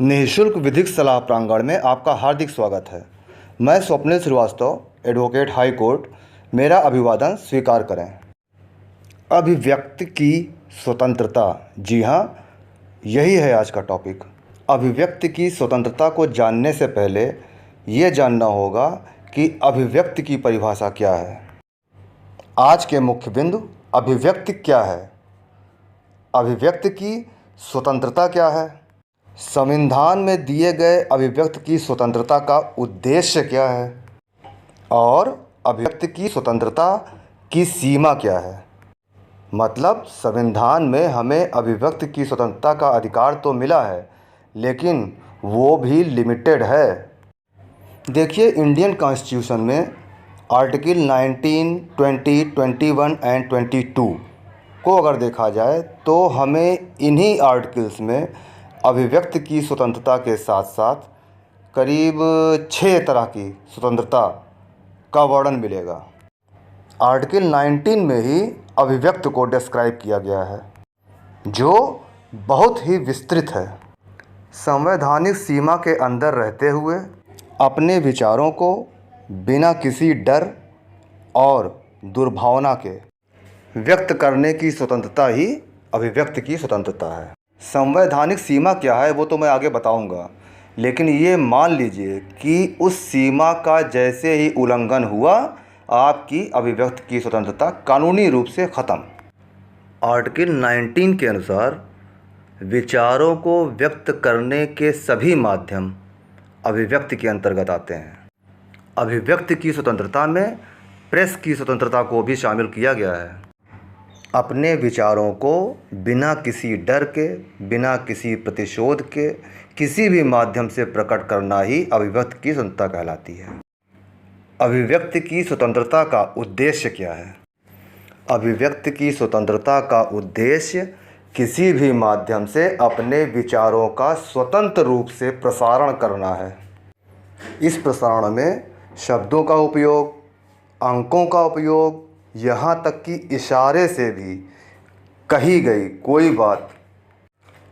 निःशुल्क विधिक सलाह प्रांगण में आपका हार्दिक स्वागत है। मैं Swapnil Srivastava, advocate high court. मेरा अभिवादन स्वीकार करें। अभिव्यक्ति की स्वतंत्रता, जी हाँ, यही है आज का टॉपिक। अभिव्यक्ति की स्वतंत्रता को जानने से पहले ये जानना होगा कि अभिव्यक्ति की परिभाषा क्या है। आज के मुख्य बिंदु, अभिव्यक्ति क्या है, अभिव्यक्ति की स्वतंत्रता क्या है, संविधान में दिए गए अभिव्यक्ति की स्वतंत्रता का उद्देश्य क्या है और अभिव्यक्ति की स्वतंत्रता की सीमा क्या है। मतलब संविधान में हमें अभिव्यक्ति की स्वतंत्रता का अधिकार तो मिला है, लेकिन वो भी लिमिटेड है। देखिए, इंडियन कॉन्स्टिट्यूशन में आर्टिकल 19, 20, 21 एंड 22 को अगर देखा जाए तो हमें इन्हीं आर्टिकल्स में अभिव्यक्ति की स्वतंत्रता के साथ साथ करीब 6 तरह की स्वतंत्रता का वर्णन मिलेगा। आर्टिकल 19 में ही अभिव्यक्ति को डिस्क्राइब किया गया है, जो बहुत ही विस्तृत है। संवैधानिक सीमा के अंदर रहते हुए अपने विचारों को बिना किसी डर और दुर्भावना के व्यक्त करने की स्वतंत्रता ही अभिव्यक्ति की स्वतंत्रता है। संवैधानिक सीमा क्या है वो तो मैं आगे बताऊंगा, लेकिन ये मान लीजिए कि उस सीमा का जैसे ही उल्लंघन हुआ, आपकी अभिव्यक्ति की स्वतंत्रता कानूनी रूप से ख़त्म। आर्टिकल 19 के अनुसार विचारों को व्यक्त करने के सभी माध्यम अभिव्यक्ति के अंतर्गत आते हैं। अभिव्यक्ति की स्वतंत्रता में प्रेस की स्वतंत्रता को भी शामिल किया गया है। अपने विचारों को बिना किसी डर के, बिना किसी प्रतिशोध के, किसी भी माध्यम से प्रकट करना ही अभिव्यक्ति की स्वतंत्रता कहलाती है। अभिव्यक्ति की स्वतंत्रता का उद्देश्य क्या है? अभिव्यक्ति की स्वतंत्रता का उद्देश्य किसी भी माध्यम से अपने विचारों का स्वतंत्र रूप से प्रसारण करना है। इस प्रसारण में शब्दों का उपयोग, अंकों का उपयोग, यहाँ तक कि इशारे से भी कही गई कोई बात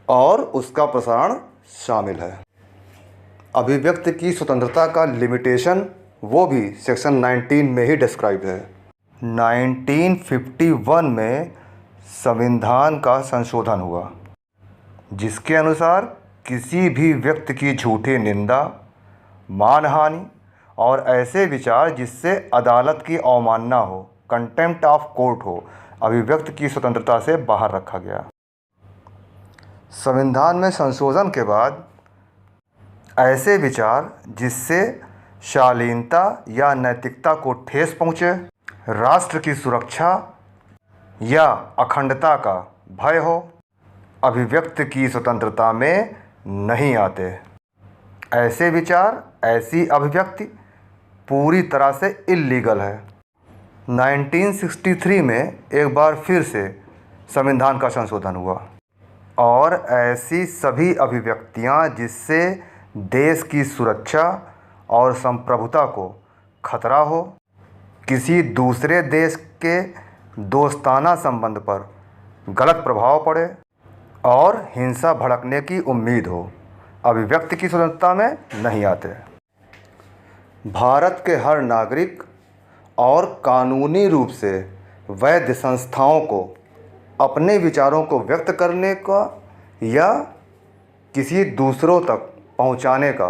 और उसका प्रसारण शामिल है। अभिव्यक्ति की स्वतंत्रता का लिमिटेशन वो भी सेक्शन 19 में ही डिस्क्राइब है। 1951 में संविधान का संशोधन हुआ, जिसके अनुसार किसी भी व्यक्ति की झूठी निंदा, मानहानि और ऐसे विचार जिससे अदालत की अवमानना हो, कंटेम्प्ट ऑफ कोर्ट हो, अभिव्यक्ति की स्वतंत्रता से बाहर रखा गया। संविधान में संशोधन के बाद ऐसे विचार जिससे शालीनता या नैतिकता को ठेस पहुँचे, राष्ट्र की सुरक्षा या अखंडता का भय हो, अभिव्यक्ति की स्वतंत्रता में नहीं आते। ऐसे विचार, ऐसी अभिव्यक्ति पूरी तरह से इल्लीगल है। 1963 में एक बार फिर से संविधान का संशोधन हुआ और ऐसी सभी अभिव्यक्तियां जिससे देश की सुरक्षा और संप्रभुता को खतरा हो, किसी दूसरे देश के दोस्ताना संबंध पर गलत प्रभाव पड़े और हिंसा भड़कने की उम्मीद हो, अभिव्यक्ति की स्वतंत्रता में नहीं आते। भारत के हर नागरिक और कानूनी रूप से वैध संस्थाओं को अपने विचारों को व्यक्त करने का या किसी दूसरों तक पहुंचाने का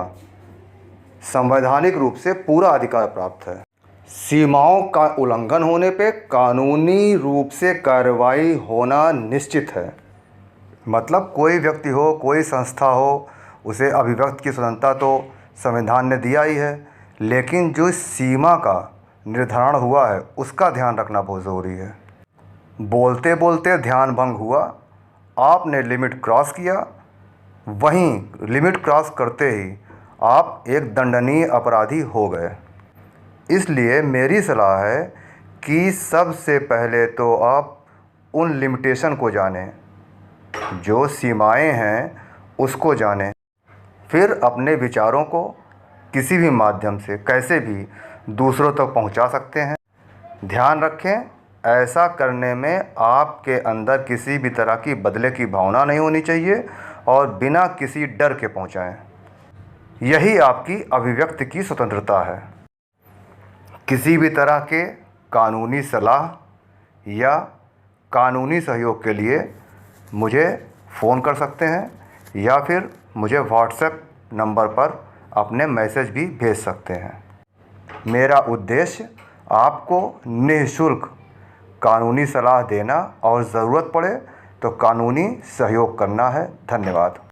संवैधानिक रूप से पूरा अधिकार प्राप्त है। सीमाओं का उल्लंघन होने पे कानूनी रूप से कार्रवाई होना निश्चित है। मतलब कोई व्यक्ति हो, कोई संस्था हो, उसे अभिव्यक्ति की स्वतंत्रता तो संविधान ने दिया ही है, लेकिन जो सीमा का निर्धारण हुआ है उसका ध्यान रखना बहुत ज़रूरी है। बोलते बोलते ध्यान भंग हुआ, आपने लिमिट क्रॉस किया, वहीं लिमिट क्रॉस करते ही आप एक दंडनीय अपराधी हो गए। इसलिए मेरी सलाह है कि सबसे पहले तो आप उन लिमिटेशन को जानें, जो सीमाएं हैं उसको जानें, फिर अपने विचारों को किसी भी माध्यम से कैसे भी दूसरों तक पहुंचा सकते हैं। ध्यान रखें, ऐसा करने में आपके अंदर किसी भी तरह की बदले की भावना नहीं होनी चाहिए और बिना किसी डर के पहुंचाएं। यही आपकी अभिव्यक्ति की स्वतंत्रता है। किसी भी तरह के कानूनी सलाह या कानूनी सहयोग के लिए मुझे फ़ोन कर सकते हैं या फिर मुझे व्हाट्सएप नंबर पर अपने मैसेज भी भेज सकते हैं। मेरा उद्देश्य आपको निःशुल्क कानूनी सलाह देना और ज़रूरत पड़े तो कानूनी सहयोग करना है। धन्यवाद।